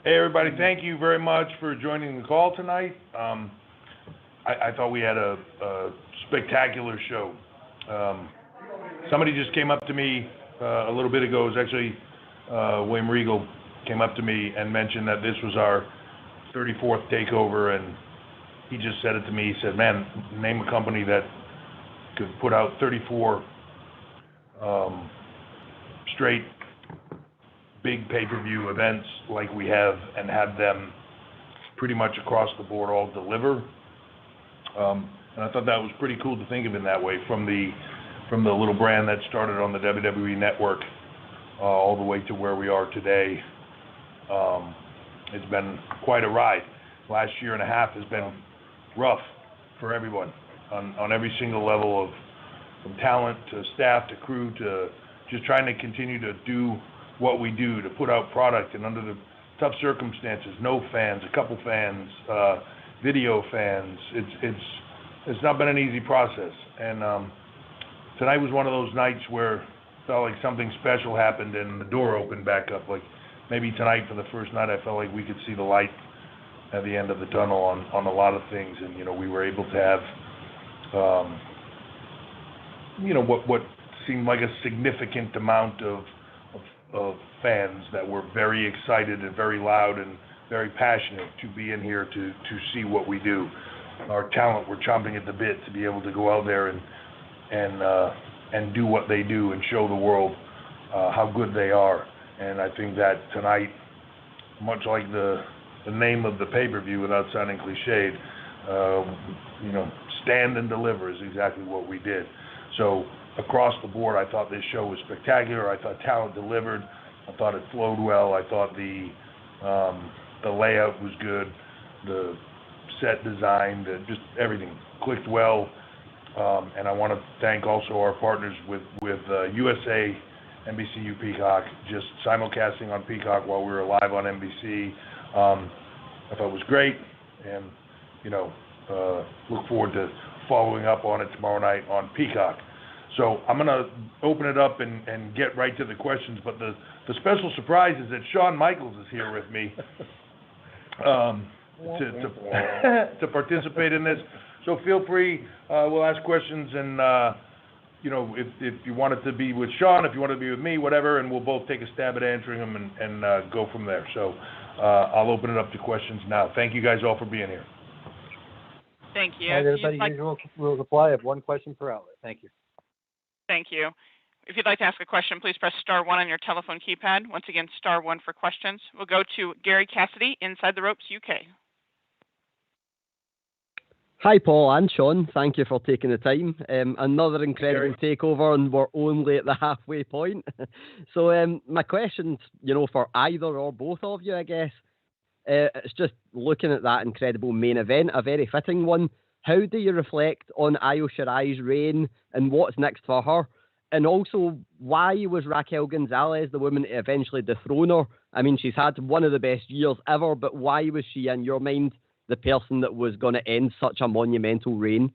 Hey, everybody, thank you very much for joining the call tonight. I thought we had a spectacular show. Somebody just came up to me a little bit ago. It was actually William Regal came up to me and mentioned that this was our 34th takeover, and he just said it to me. He said, man, name a company that could put out 34 straight big pay-per-view events like we have and have them pretty much across the board all deliver. And I thought that was pretty cool to think of in that way, from the little brand that started on the WWE Network all the way to where we are today. It's been quite a ride. Last year and a half has been rough for everyone on every single level, of from talent to staff to crew to just trying to continue to do what we do, to put out product, and under the tough circumstances, no fans, a couple fans, video fans. It's not been an easy process. And tonight was one of those nights where it felt like something special happened and the door opened back up. Like maybe tonight for the first night, I felt like we could see the light at the end of the tunnel on a lot of things. And, we were able to have, what seemed like a significant amount of fans that were very excited and very loud and very passionate to be in here to see what we do. Our talent were chomping at the bit to be able to go out there and do what they do and show the world how good they are. And I think that tonight, much like the name of the pay-per-view, without sounding cliched, stand and deliver is exactly what we did. So across the board, I thought this show was spectacular. I thought talent delivered. I thought it flowed well. I thought the layout was good. The set design, just everything clicked well. And I want to thank also our partners with USA, NBCU Peacock, just simulcasting on Peacock while we were live on NBC. I thought it was great, and look forward to following up on it tomorrow night on Peacock. So I'm going to open it up and get right to the questions, but the special surprise is that Shawn Michaels is here with me to participate in this. So feel free, we'll ask questions, and if you want it to be with Shawn, if you want it to be with me, whatever, and we'll both take a stab at answering them and go from there. So I'll open it up to questions now. Thank you guys all for being here. Thank you. All right, everybody, usual rules apply. I have one question per outlet. Thank you. Thank you. If you'd like to ask a question, please press star one on your telephone keypad. Once again, star one for questions. We'll go to Gary Cassidy, Inside the Ropes, UK. Hi, Paul and Shawn. Thank you for taking the time. Another incredible takeover, and we're only at the halfway point. So my question's, for either or both of you, I guess. It's just looking at that incredible main event, a very fitting one. How do you reflect on Io Shirai's reign and what's next for her? And also, why was Raquel Gonzalez the woman to eventually dethrone her? I mean, she's had one of the best years ever, but why was she, in your mind, the person that was going to end such a monumental reign?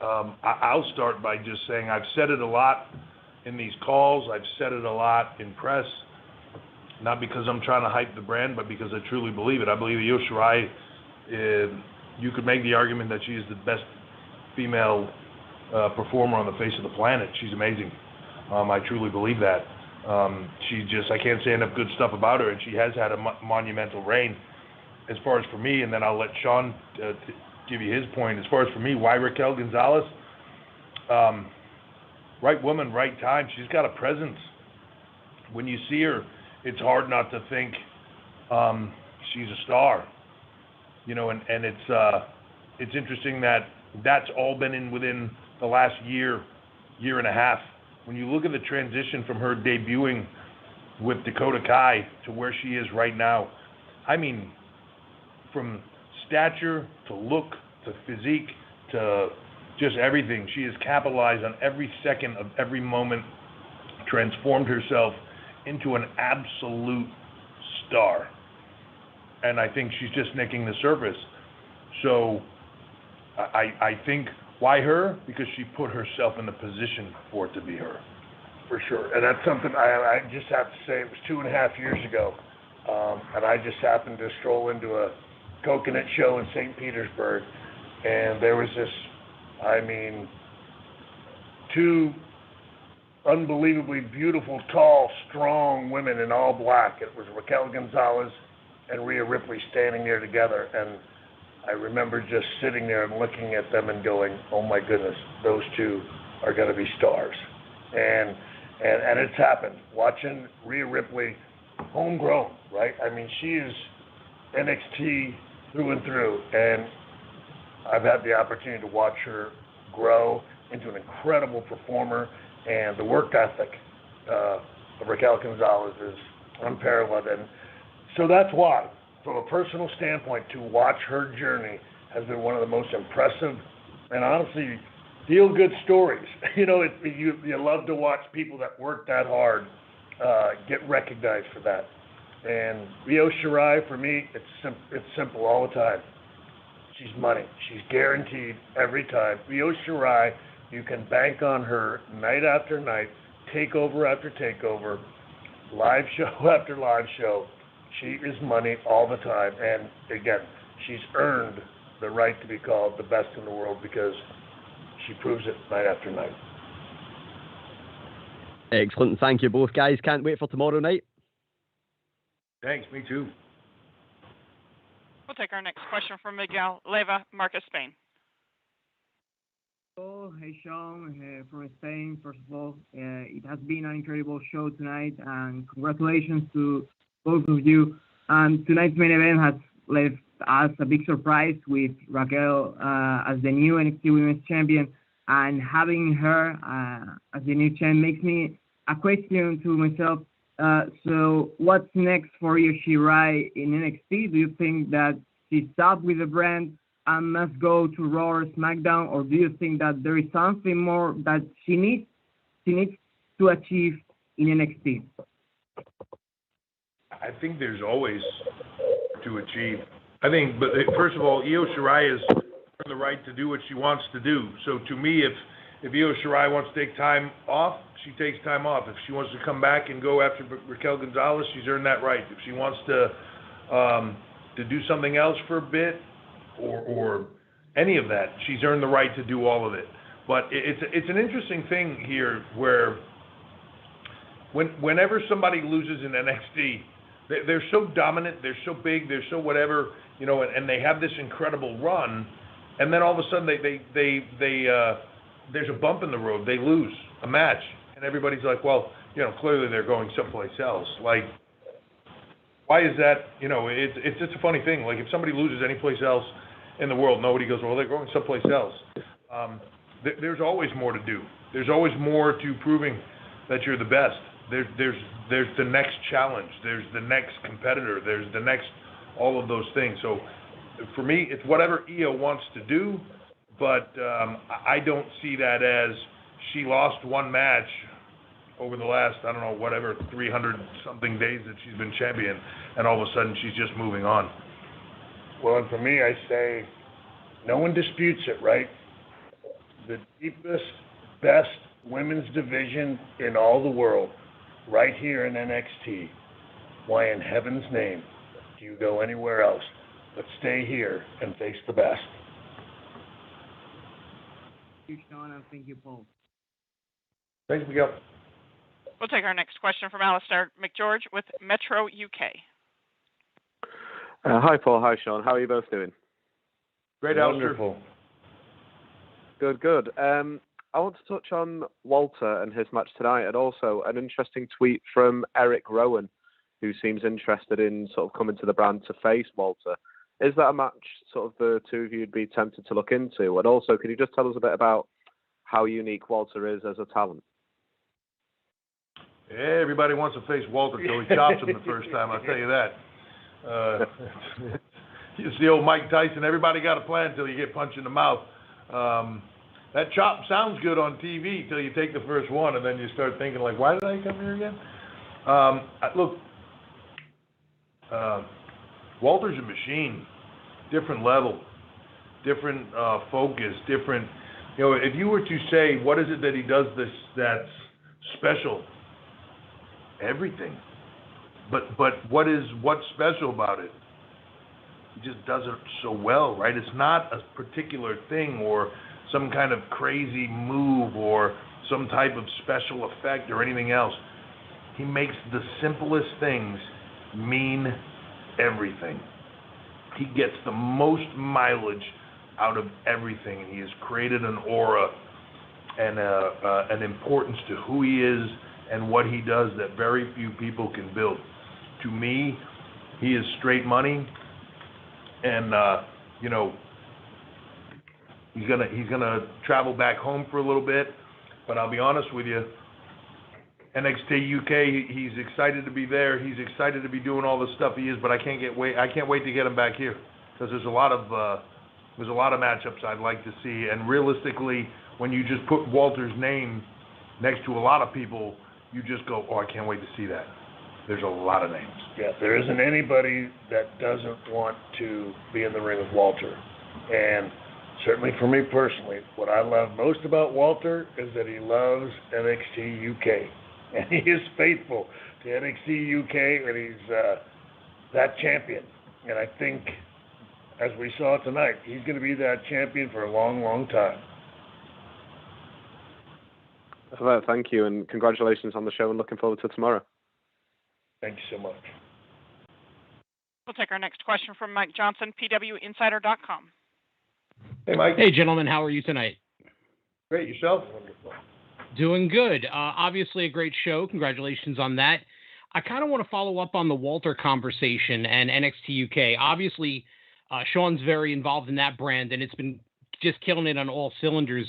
I'll start by just saying I've said it a lot in these calls. I've said it a lot in press, not because I'm trying to hype the brand, but because I truly believe it. I believe Io Shirai, you could make the argument that she is the best female performer on the face of the planet. She's amazing. I truly believe that. I can't say enough good stuff about her, and she has had a monumental reign. As far as for me, and then I'll let Shawn give you his point. As far as for me, why Raquel Gonzalez? Right woman, right time. She's got a presence. When you see her, it's hard not to think she's a star. And it's interesting that that's all been within the last year and a half. When you look at the transition from her debuting with Dakota Kai to where she is right now, I mean, from stature to look to physique to just everything, she has capitalized on every second of every moment, transformed herself into an absolute star. And I think she's just nicking the surface. So I think, why her? Because she put herself in the position for it to be her. for sure. And that's something I just have to say, it was 2.5 years ago, and I just happened to stroll into a coconut show in St. Petersburg, and there was this, two unbelievably beautiful, tall, strong women in all black. It was Raquel Gonzalez and Rhea Ripley standing there together, and I remember just sitting there and looking at them and going, oh my goodness, those two are going to be stars. And it's happened. Watching Rhea Ripley, homegrown, right? I mean, she is NXT through and through, and I've had the opportunity to watch her grow into an incredible performer, and the work ethic of Raquel Gonzalez is unparalleled. And so that's why, from a personal standpoint, to watch her journey has been one of the most impressive and honestly feel-good stories. You know, you love to watch people that work that hard get recognized for that. And Io Shirai, for me, it's simple all the time. She's money. She's guaranteed every time. Io Shirai, you can bank on her night after night, takeover after takeover, live show after live show. She is money all the time. And again, she's earned the right to be called the best in the world because she proves it night after night. Excellent. Thank you both, guys. Can't wait for tomorrow night. Thanks. Me too. We'll take our next question from Miguel Leva, Marcus, Spain. Hello, hey Shawn, from Spain. First of all, it has been an incredible show tonight, and congratulations to both of you. Tonight's main event has left us a big surprise with Raquel as the new NXT Women's Champion, and having her as the new champ makes me a question to myself. So what's next for Io Shirai in NXT? Do you think that she's stopped with the brand and must go to Raw or SmackDown, or do you think that there is something more that she needs to achieve in NXT? I think there's always to achieve. I think, but first of all, Io Shirai is the right to do what she wants to do. So to me, if Io Shirai wants to take time off, she takes time off. If she wants to come back and go after Raquel Gonzalez, she's earned that right. If she wants to do something else for a bit, or any of that, she's earned the right to do all of it. But it's an interesting thing here where whenever somebody loses in NXT, they're so dominant, they're so big, they're so whatever, you know, and they have this incredible run, and then all of a sudden there's a bump in the road, they lose a match, and everybody's like, well, you know, clearly they're going someplace else. Like, why is that? You know, it's just a funny thing. Like, if somebody loses any place else in the world, nobody goes, well, they're going someplace else. There's always more to do. There's always more to proving that you're the best. There's the next challenge. There's the next competitor. There's the next, all of those things. So for me, it's whatever Io wants to do, but I don't see that as she lost one match over the last, I don't know, whatever, 300-something days that she's been champion, and all of a sudden she's just moving on. Well, and for me, I say no one disputes it, right? The deepest, best women's division in all the world, right here in NXT. Why in heaven's name do you go anywhere else but stay here and face the best? Thank you, Shawn, and thank you, Paul. Thanks, Miguel. We'll take our next question from Alistair McGeorge with Metro UK. Hi, Paul. Hi, Shawn. How are you both doing? Great, Wonderful. Good, good. I want to touch on Walter and his match tonight, and also an interesting tweet from Eric Rowan, who seems interested in sort of coming to the brand to face Walter. Is that a match sort of the two of you would be tempted to look into? And also, could you just tell us a bit about how unique Walter is as a talent? Everybody wants to face Walter till he chops him the first time, I'll tell you that. It's the old Mike Tyson, everybody got a plan till you get punched in the mouth. That chop sounds good on TV till you take the first one, and then you start thinking, like, why did I come here again? Look, Walter's a machine, different level, different focus, different, you know, if you were to say, what is it that he does this that's special? Everything. But what's special about it? He just does it so well, right? It's not a particular thing or some kind of crazy move or some type of special effect or anything else. He makes the simplest things mean everything. He gets the most mileage out of everything, and he has created an aura and an importance to who he is and what he does that very few people can build. To me, he is straight money, and he's gonna travel back home for a little bit. But I'll be honest with you, NXT UK, he's excited to be there. He's excited to be doing all the stuff he is. But I can't wait to get him back here because there's a lot of matchups I'd like to see. And realistically, when you just put Walter's name next to a lot of people, you just go, oh, I can't wait to see that. There's a lot of names. Yeah, there isn't anybody that doesn't want to be in the ring with Walter. And certainly for me personally, what I love most about Walter is that he loves NXT UK. And he is faithful to NXT UK, and he's that champion. And I think, as we saw tonight, he's going to be that champion for a long, long time. Well, thank you, and congratulations on the show, and looking forward to tomorrow. Thank you so much. We'll take our next question from Mike Johnson, PWInsider.com. Hey, Mike. Hey, gentlemen. How are you tonight? Great. Yourself? Wonderful. Doing good. Obviously a great show. Congratulations on that. I kind of want to follow up on the Walter conversation and NXT UK. Obviously, Shawn's very involved in that brand, and it's been just killing it on all cylinders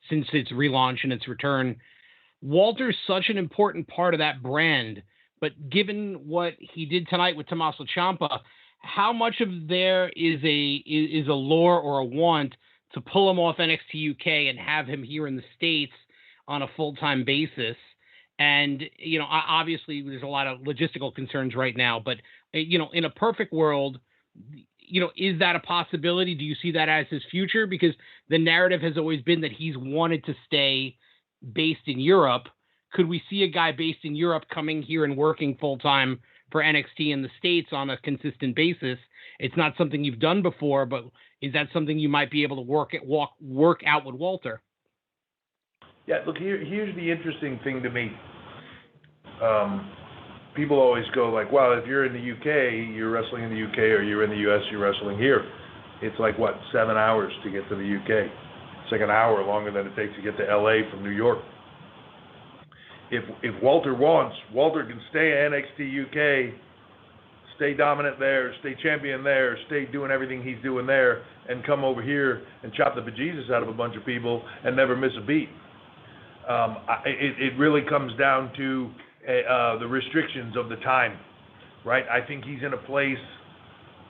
since its relaunch and its return. Walter's such an important part of that brand, but given what he did tonight with Tommaso Ciampa, how much of there is a lure or a want to pull him off NXT UK and have him here in the States on a full-time basis? And, obviously there's a lot of logistical concerns right now, but, in a perfect world, is that a possibility? Do you see that as his future? Because the narrative has always been that he's wanted to stay based in Europe. Could we see a guy based in Europe coming here and working full-time for NXT in the States on a consistent basis? It's not something you've done before, but is that something you might be able to work out with Walter? Yeah, look, here's the interesting thing to me. People always go like, well, if you're in the UK, you're wrestling in the UK, or you're in the US, you're wrestling here. It's like, 7 hours to get to the UK. It's like an hour longer than it takes to get to LA from New York. If Walter wants, Walter can stay at NXT UK, stay dominant there, stay champion there, stay doing everything he's doing there, and come over here and chop the bejesus out of a bunch of people and never miss a beat. It really comes down to the restrictions of the time, right? I think he's in a place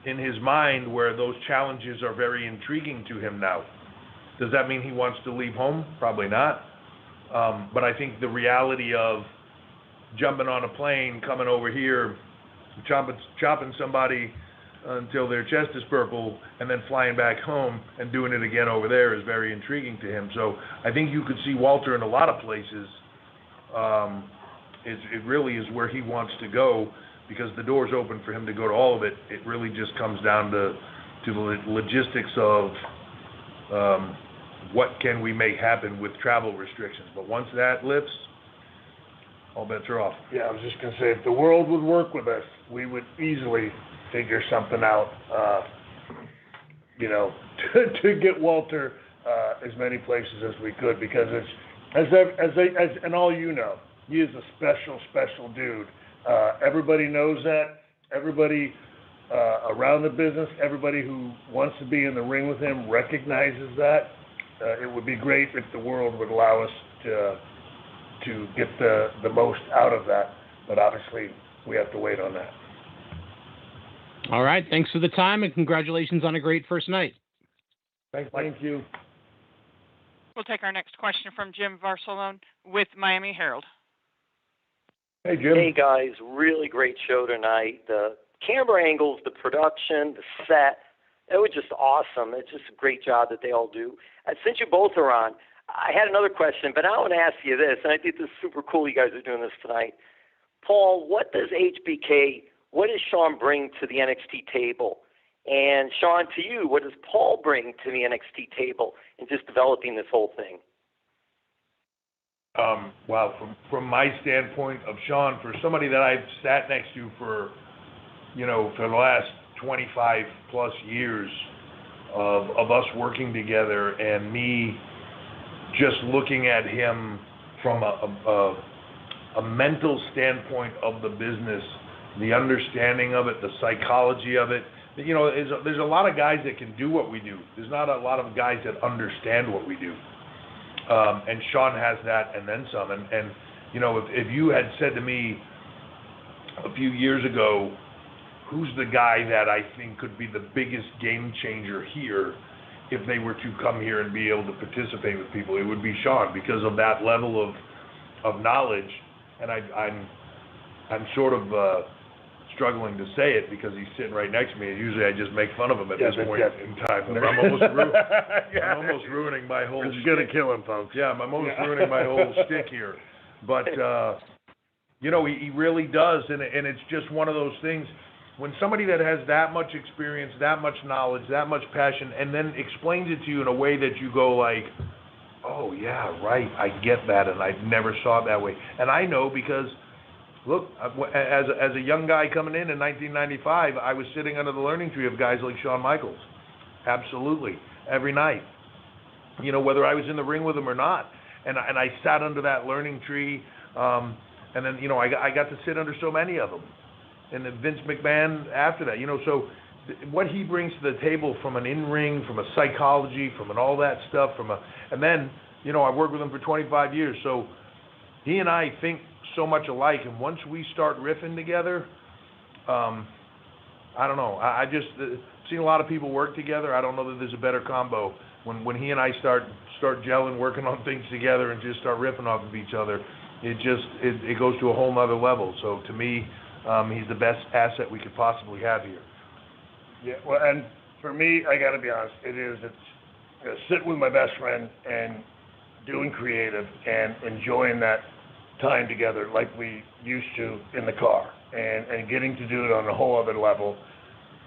in his mind where those challenges are very intriguing to him now. Does that mean he wants to leave home? Probably not. But I think the reality of jumping on a plane, coming over here, chopping somebody until their chest is purple, and then flying back home and doing it again over there is very intriguing to him. So I think you could see Walter in a lot of places. It really is where he wants to go, because the door's open for him to go to all of it. It really just comes down to the logistics of what can we make happen with travel restrictions. But once that lifts, all bets are off. Yeah, I was just going to say, if the world would work with us, we would easily figure something out, to get Walter as many places as we could, because it's, and all he is a special, special dude. Everybody knows that. Everybody around the business, everybody who wants to be in the ring with him recognizes that. It would be great if the world would allow us to get the most out of that, but obviously we have to wait on that. All right. Thanks for the time, and congratulations on a great first night. Thank you. We'll take our next question from Jim Varsalone with Miami Herald. Hey, Jim. Hey, guys. Really great show tonight. The camera angles, the production, the set, it was just awesome. It's just a great job that they all do. Since you both are on, I had another question, but I want to ask you this, and I think this is super cool you guys are doing this tonight. Paul, what does Shawn bring to the NXT table? And Shawn, to you, what does Paul bring to the NXT table in just developing this whole thing? Wow, from my standpoint of Shawn, for somebody that I've sat next to for the last 25 plus years of us working together, and me just looking at him from a mental standpoint of the business, the understanding of it, the psychology of it. There's a lot of guys that can do what we do. There's not a lot of guys that understand what we do. And Shawn has that and then some. And if you had said to me a few years ago, who's the guy that I think could be the biggest game changer here if they were to come here and be able to participate with people, it would be Shawn, because of that level of knowledge. And I'm sort of struggling to say it because he's sitting right next to me, and usually I just make fun of him at this point in time. I'm almost ruining my whole It's going to kill him, folks. Yeah, I'm almost ruining my whole shtick here. But, he really does, and it's just one of those things. When somebody that has that much experience, that much knowledge, that much passion, and then explains it to you in a way that you go like, oh, yeah, right, I get that, and I never saw it that way. And I know because, look, as a young guy coming in 1995, I was sitting under the learning tree of guys like Shawn Michaels. Absolutely. Every night. Whether I was in the ring with him or not. And I sat under that learning tree, and then, I got to sit under so many of them. And then Vince McMahon after that, so what he brings to the table from an in-ring, from a psychology, from all that stuff, and then, I've worked with him for 25 years, so he and I think so much alike, and once we start riffing together, I don't know, I just seen a lot of people work together. I don't know that there's a better combo. When he and I start gelling, working on things together, and just start riffing off of each other, it goes to a whole nother level. So to me, he's the best asset we could possibly have here. Yeah, well, and for me, I got to be honest, it's sitting with my best friend and doing creative and enjoying that time together like we used to in the car, and getting to do it on a whole other level.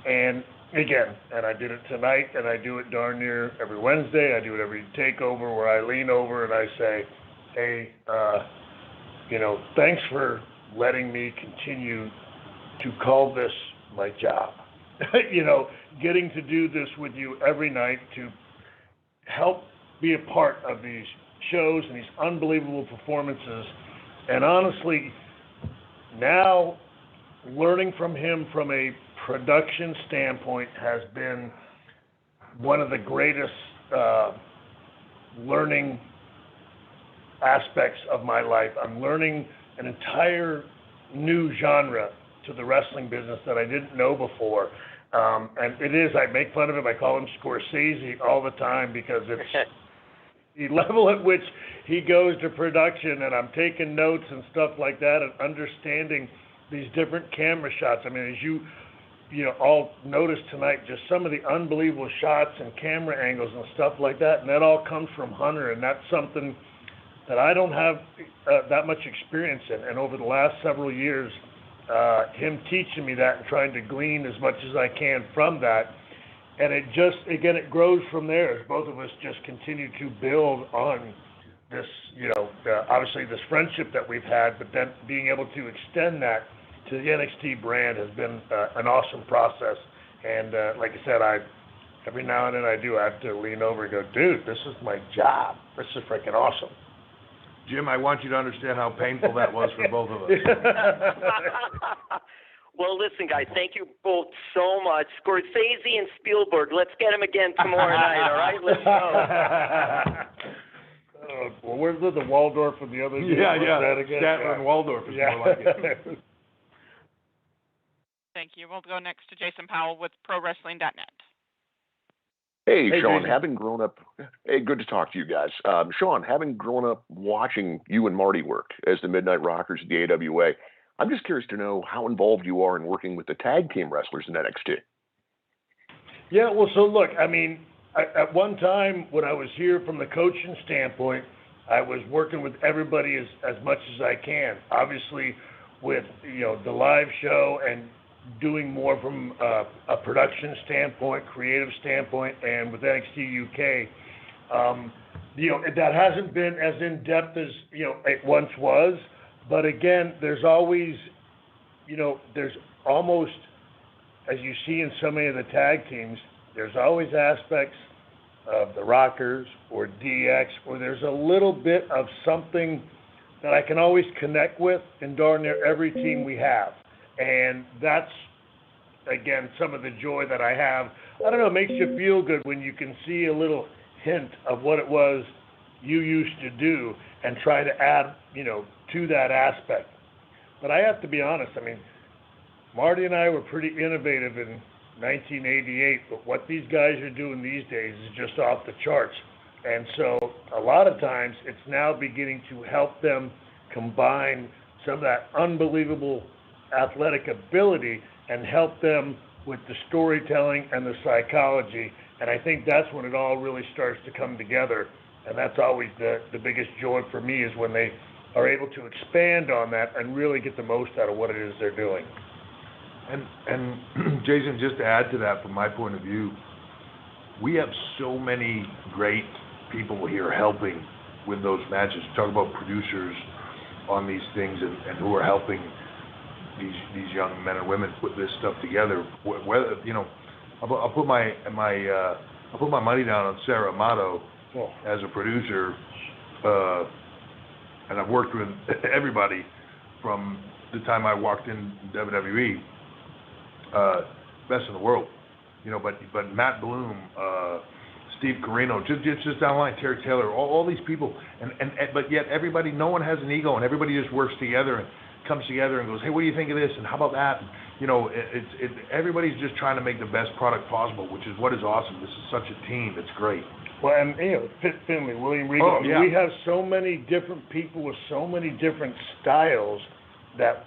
And again, and I did it tonight, and I do it darn near every Wednesday. I do it every takeover where I lean over and I say, hey, thanks for letting me continue to call this my job. Getting to do this with you every night, to help be a part of these shows and these unbelievable performances. And honestly, now learning from him from a production standpoint has been one of the greatest learning aspects of my life. I'm learning an entire new genre to the wrestling business that I didn't know before. And it is, I make fun of him, I call him Scorsese all the time, because it's the level at which he goes to production, and I'm taking notes and stuff like that, and understanding these different camera shots. I mean, as you all noticed tonight, just some of the unbelievable shots and camera angles and stuff like that, and that all comes from Hunter, and that's something that I don't have that much experience in. And over the last several years, him teaching me that and trying to glean as much as I can from that. And it just, again, it grows from there as both of us just continue to build on this, obviously this friendship that we've had, but then being able to extend that to the NXT brand has been an awesome process. And like I said, every now and then I have to lean over and go, dude, this is my job. This is freaking awesome. Jim, I want you to understand how painful that was for both of us. Well, listen, guys, thank you both so much. Scorsese and Spielberg, let's get them again tomorrow night, all right? Let's go. Well, where's the Waldorf and the other? Yeah. Statler and Waldorf is more like it. Thank you. We'll go next to Jason Powell with ProWrestling.net. Hey, Shawn, Jason. having grown up, good to talk to you guys. Shawn, having grown up watching you and Marty work as the Midnight Rockers at the AWA, I'm just curious to know how involved you are in working with the tag team wrestlers in NXT. Yeah, well, so look, I mean, At one time, when I was here from the coaching standpoint, I was working with everybody as much as I can. Obviously, with the live show and doing more from a production standpoint, creative standpoint, and with NXT UK, that hasn't been as in depth as it once was. But again, there's always, there's almost, as you see in so many of the tag teams, there's always aspects of the Rockers or DX, or there's a little bit of something that I can always connect with in darn near every team we have. And that's, again, some of the joy that I have. I don't know, it makes you feel good when you can see a little hint of what it was you used to do and try to add, to that aspect. But I have to be honest, Marty and I were pretty innovative in 1988, but what these guys are doing these days is just off the charts. And so a lot of times it's now beginning to help them combine some of that unbelievable athletic ability and help them with the storytelling and the psychology. And I think that's when it all really starts to come together. And that's always the biggest joy for me, is when they are able to expand on that and really get the most out of what it is they're doing. And Jason, just to add to that, from my point of view, we have so many great people here helping with those matches. Talk about producers on these things and who are helping these young men and women put this stuff together. Whether I'll put my money down on Sarah Amato as a producer, and I've worked with everybody from the time I walked in WWE. Best in the world, but Matt Bloom, Steve Corino, just down the line, Terry Taylor, all these people, but yet everybody, no one has an ego, and everybody just works together and comes together and goes, hey, what do you think of this, and how about that? Everybody's just trying to make the best product possible, which is what is awesome. This is such a team. It's great. Well, and Finley, William Regal. Yeah. We have so many different people with so many different styles that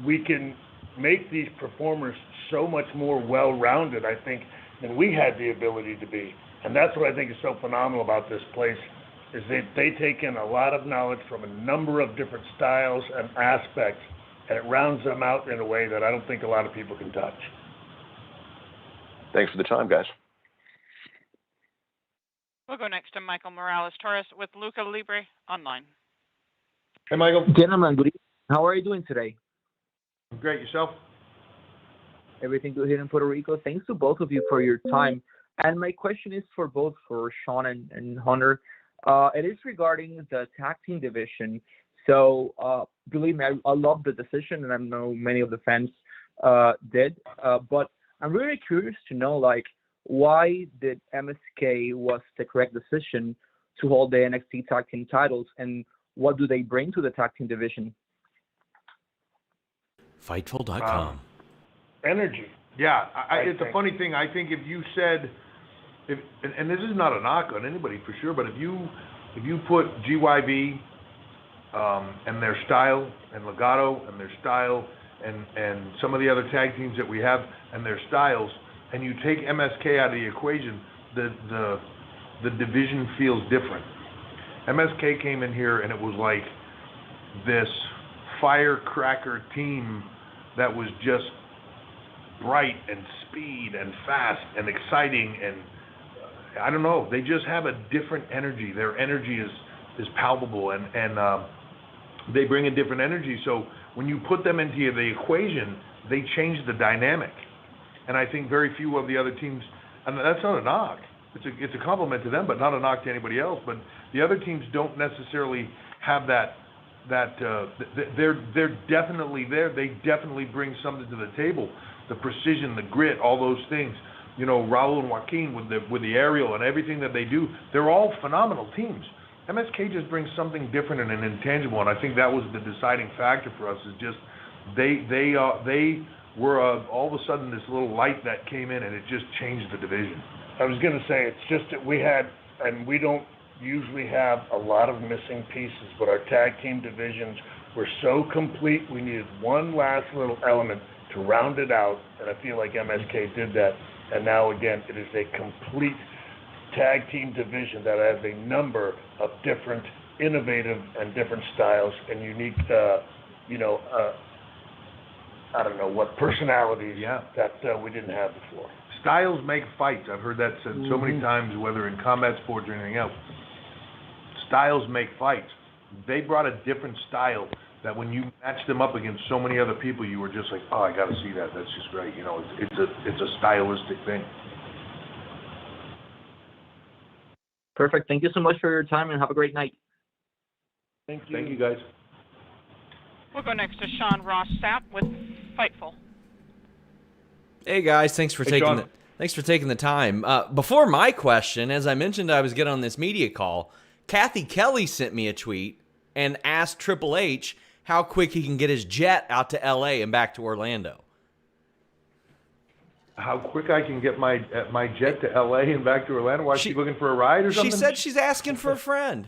we can make these performers so much more well-rounded, I think, than we had the ability to be. And that's what I think is so phenomenal about this place, is they take in a lot of knowledge from a number of different styles and aspects, and it rounds them out in a way that I don't think a lot of people can touch. Thanks for the time, guys. We'll go next to Michael Morales-Torres with Lucha Libre Online. Hey, Michael. Gentlemen, good evening. How are you doing today? Great. Yourself? Everything good here in Puerto Rico. Thanks to both of you for your time. And my question is for Shawn and Hunter. It is regarding the tag team division. So believe me, I love the decision, and I know many of the fans did. But I'm really curious to know, why did MSK was the correct decision to hold the NXT tag team titles, and what do they bring to the tag team division? Fightful.com. Energy. Yeah, it's a funny thing. I think if you said, and this is not a knock on anybody for sure, but if you put GYV and their style, and Legado and their style, and some of the other tag teams that we have and their styles, and you take MSK out of the equation, the division feels different. MSK came in here and it was like this firecracker team that was just bright and speed and fast and exciting, and I don't know, they just have a different energy. Their energy is palpable, and they bring a different energy. So when you put them into the equation, they change the dynamic. And I think very few of the other teams, and that's not a knock. It's a compliment to them, but not a knock to anybody else. But the other teams don't necessarily have that. They're definitely there. They definitely bring something to the table. The precision, the grit, all those things. Raul and Joaquin with the aerial and everything that they do. They're all phenomenal teams. MSK just brings something different and an intangible, and I think that was the deciding factor for us. Is just they were all of a sudden this little light that came in, and it just changed the division. I was going to say, it's just that we had, and we don't usually have a lot of missing pieces, but our tag team divisions were so complete, we needed one last little element to round it out, and I feel like MSK did that. And now, again, it is a complete tag team division that has a number of different innovative and different styles and unique, I don't know what personalities that we didn't have before. Styles make fights. I've heard that said so many times, whether in combat sports or anything else. Styles make fights. They brought a different style that when you match them up against so many other people, you were just like, oh, I got to see that. That's just great. You know, it's a stylistic thing. Perfect. Thank you so much for your time, and have a great night. Thank you. Thank you, guys. We'll go next to Sean Ross Sapp with Fightful. Hey guys, thanks for taking the time. Before my question, as I mentioned, I was getting on this media call. Kathy Kelly sent me a tweet and asked Triple H how quick he can get his jet out to LA and back to Orlando. How quick I can get my jet to LA and back to Orlando? Why is she looking for a ride or something? She said she's asking for a friend.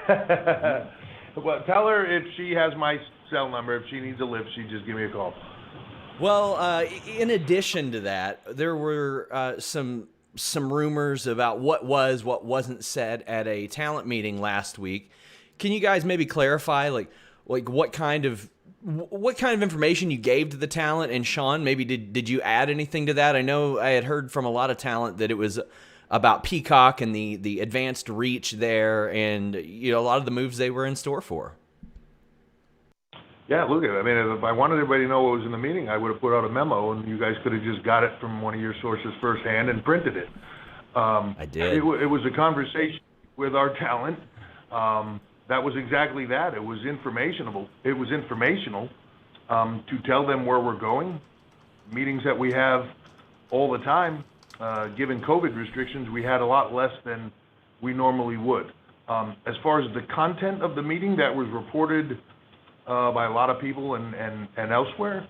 Well, tell her if she has my cell number. If she needs a lift, she just give me a call. Well, in addition to that, there were some rumors about what wasn't said at a talent meeting last week. Can you guys maybe clarify, like what kind of information you gave to the talent? And Shawn, maybe did you add anything to that? I know I had heard from a lot of talent that it was about Peacock and the advanced reach there, and a lot of the moves they were in store for. Yeah, look at it. I mean, if I wanted everybody to know what was in the meeting, I would have put out a memo, and you guys could have just got it from one of your sources firsthand and printed it. I did. It was a conversation with our talent. That was exactly that. It was informational. It was informational to tell them where we're going. Meetings that we have all the time. Given COVID restrictions, we had a lot less than we normally would. As far as the content of the meeting that was reported by a lot of people and elsewhere,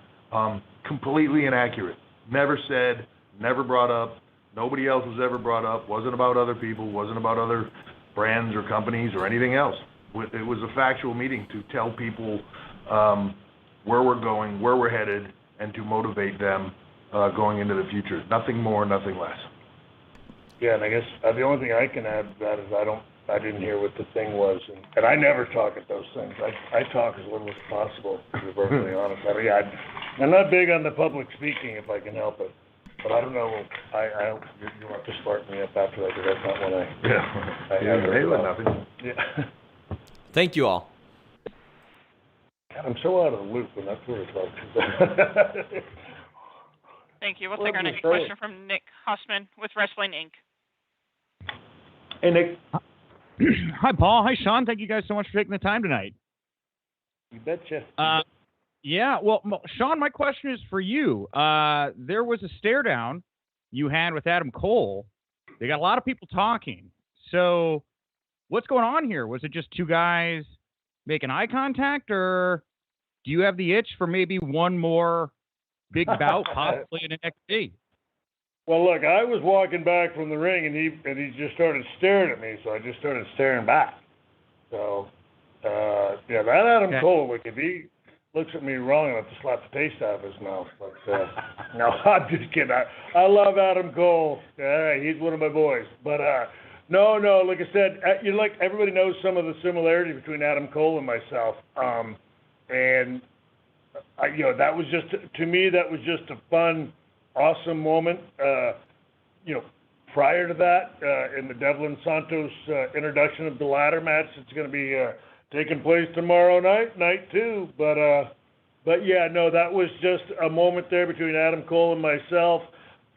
completely inaccurate. Never said, never brought up, nobody else was ever brought up, wasn't about other people, wasn't about other brands or companies or anything else. It was a factual meeting to tell people where we're going, where we're headed, and to motivate them going into the future. Nothing more, nothing less. Yeah, and I guess the only thing I can add to that is I didn't hear what the thing was, and I never talk at those things. I talk as little as possible, to be perfectly honest. I'm not big on the public speaking if I can help it, but I don't know. You'll have to spark me up after that, because that's not what nothing. Yeah. Thank you all. God, I'm so out of the loop, and that's what it's like. Thank you. We'll take our next question from Nick Hussman with Wrestling Inc. Hey, Nick. Hi, Paul. Hi, Shawn. Thank you guys so much for taking the time tonight. You betcha. Yeah, well, Shawn, my question is for you. There was a stare down you had with Adam Cole. They got a lot of people talking. So what's going on here? Was it just two guys making eye contact, or do you have the itch for maybe one more big bout, possibly in NXT? Well, look, I was walking back from the ring, and he just started staring at me, so I just started staring back. So, that Adam Cole, like, if he looks at me wrong, I'll have to slap the taste out of his mouth. But no, I'm just kidding. I love Adam Cole. He's one of my boys. But no, like I said, everybody knows some of the similarities between Adam Cole and myself. And that was just, to me, that was just a fun, awesome moment. Prior to that, in the Devlin Santos introduction of the ladder match, it's going to be taking place tomorrow night 2. But yeah, no, that was just a moment there between Adam Cole and myself.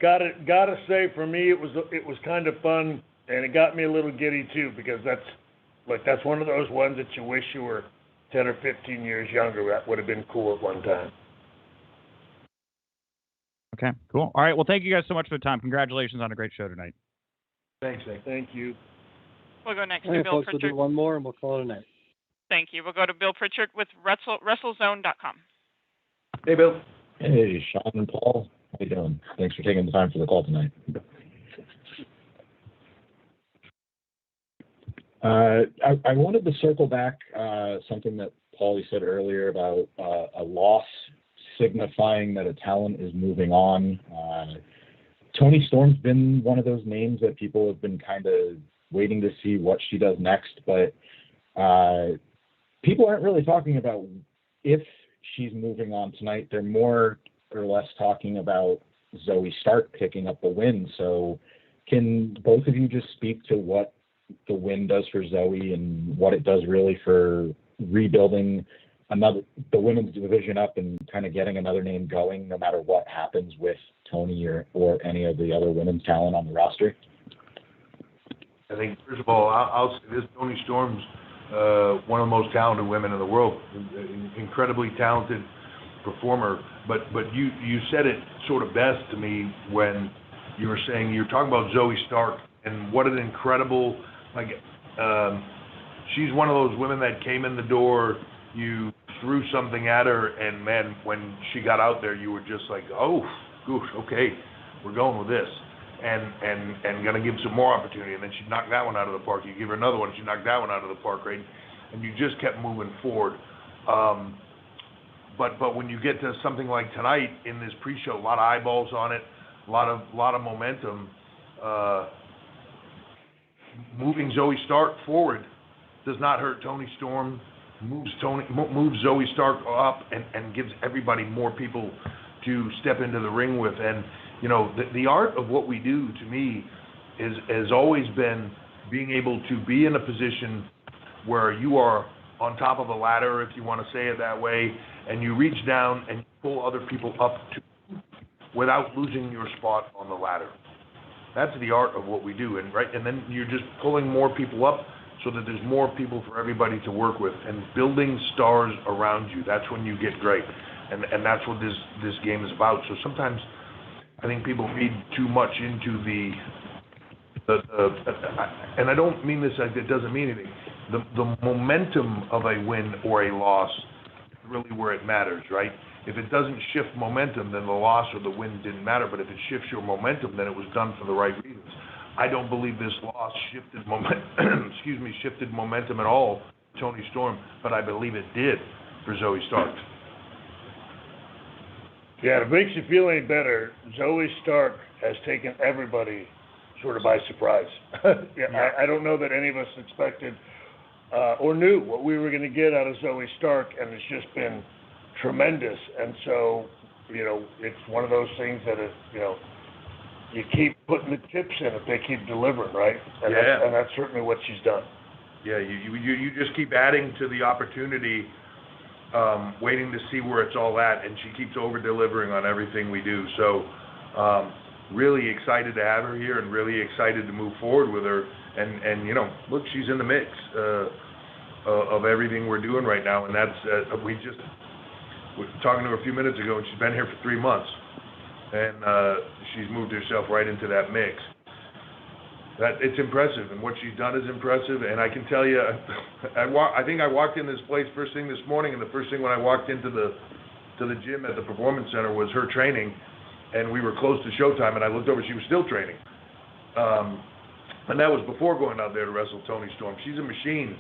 Gotta say, for me, it was kind of fun, and it got me a little giddy too, because that's one of those ones that you wish you were 10 or 15 years younger. That would have been cool at one time. Okay, cool. All right, well, thank you guys so much for the time. Congratulations on a great show tonight. Thanks, Nick. Thank you. We'll go next Hey, to Bill folks, Pritchard. we'll do one more, and we'll call it a night. Thank you. We'll go to Bill Pritchard with WrestleZone.com. Hey, Bill. Hey, Shawn and Paul. How you doing? Thanks for taking the time for the call tonight. I wanted to circle back something that Paulie said earlier about a loss signifying that a talent is moving on. Toni Storm's been one of those names that people have been kind of waiting to see what she does next, but people aren't really talking about if she's moving on tonight. They're more or less talking about Zoe Stark picking up the win. So can both of you just speak to what the win does for Zoe and what it does really for rebuilding the women's division up and kind of getting another name going no matter what happens with Toni or any of the other women's talent on the roster? I think, first of all, I'll say this: Toni Storm's one of the most talented women in the world, incredibly talented performer. But you said it sort of best to me when you were saying, you're talking about Zoe Stark and what an incredible, she's one of those women that came in the door, you threw something at her, and man, when she got out there, you were just like, oh, gosh, okay, we're going with this. And going to give some more opportunity. And then she knocked that one out of the park. You give her another one, she knocked that one out of the park, right? And you just kept moving forward. But when you get to something like tonight in this pre-show, a lot of eyeballs on it, a lot of momentum. Moving Zoe Stark forward does not hurt Toni Storm. Moves Zoe Stark up and gives everybody more people to step into the ring with. And you know, the art of what we do, to me, has always been being able to be in a position where you are on top of a ladder, if you want to say it that way, and you reach down and you pull other people up without losing your spot on the ladder. That's the art of what we do, and then you're just pulling more people up so that there's more people for everybody to work with, and building stars around you. That's when you get great, and that's what this game is about. So sometimes I think people read too much into and I don't mean this like it doesn't mean anything. The momentum of a win or a loss is really where it matters, right? If it doesn't shift momentum, then the loss or the win didn't matter. But if it shifts your momentum, then it was done for the right reasons. I don't believe this loss shifted momentum at all, Toni Storm, but I believe it did for Zoe Stark. Yeah, if it makes you feel any better, Zoe Stark has taken everybody sort of by surprise. I don't know that any of us expected or knew what we were going to get out of Zoe Stark, and it's just been tremendous. And so, you know, it's one of those things that is, you know, you keep putting the tips in if they keep delivering, right? And that's certainly what she's done. Yeah, you just keep adding to the opportunity, waiting to see where it's all at, and she keeps over-delivering on everything we do. So really excited to have her here and really excited to move forward with her. And you know, look, she's in the mix of everything we're doing right now, and that's we were talking to her a few minutes ago, and she's been here for 3 months, and she's moved herself right into that mix. It's impressive, and what she's done is impressive. And I can tell you, I think I walked in this place first thing this morning, and the first thing when I walked into the gym at the Performance Center was her training, and we were close to showtime, and I looked over, she was still training. And that was before going out there to wrestle Toni Storm. She's a machine.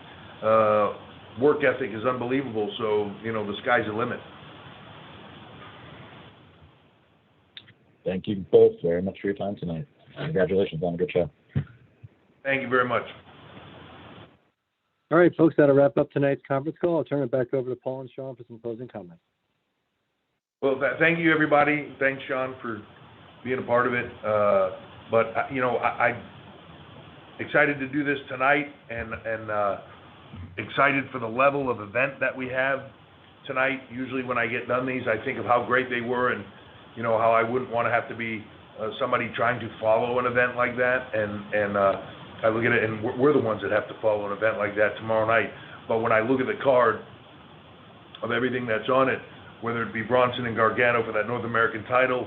Work ethic is unbelievable, so, you know, the sky's the limit. Thank you both very much for your time tonight. Congratulations on a good show. Thank you very much. All right, folks, that'll wrap up tonight's conference call. I'll turn it back over to Paul and Shawn for some closing comments. Well, thank you, everybody. Thanks, Shawn, for being a part of it. But, you know, I'm excited to do this tonight, and excited for the level of event that we have tonight. Usually when I get done these, I think of how great they were, and, you know, how I wouldn't want to have to be somebody trying to follow an event like that. And I look at it, and we're the ones that have to follow an event like that tomorrow night. But when I look at the card of everything that's on it, whether it be Bronson and Gargano for that North American title,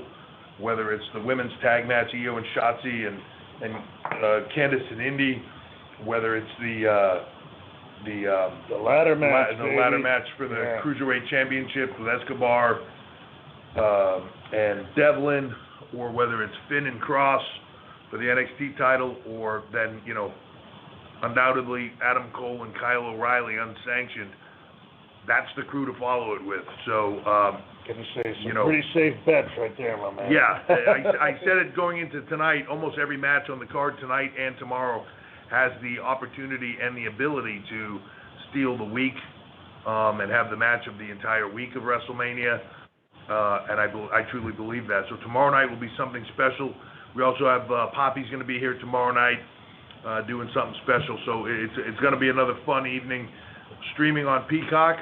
whether it's the women's tag match, Io and Shotzi and Candice and Indy, whether it's the ladder match, ladder match for the Cruiserweight Championship with Escobar and Devlin, or whether it's Finn and Cross for the NXT title, or then, you know, undoubtedly Adam Cole and Kyle O'Reilly unsanctioned. that's the crew to follow it with. So, Can you say some pretty safe bets right there, my man? Yeah, I said it going into tonight. Almost every match on the card tonight and tomorrow has the opportunity and the ability to steal the week and have the match of the entire week of WrestleMania. And I truly believe that. So tomorrow night will be something special. We also have Poppy's going to be here tomorrow night doing something special. So it's going to be another fun evening. Streaming on Peacock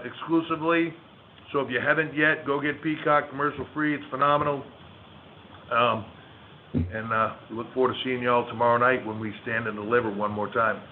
exclusively. So if you haven't yet, go get Peacock, commercial free. It's phenomenal. And we look forward to seeing you all tomorrow night when we stand and deliver one more time.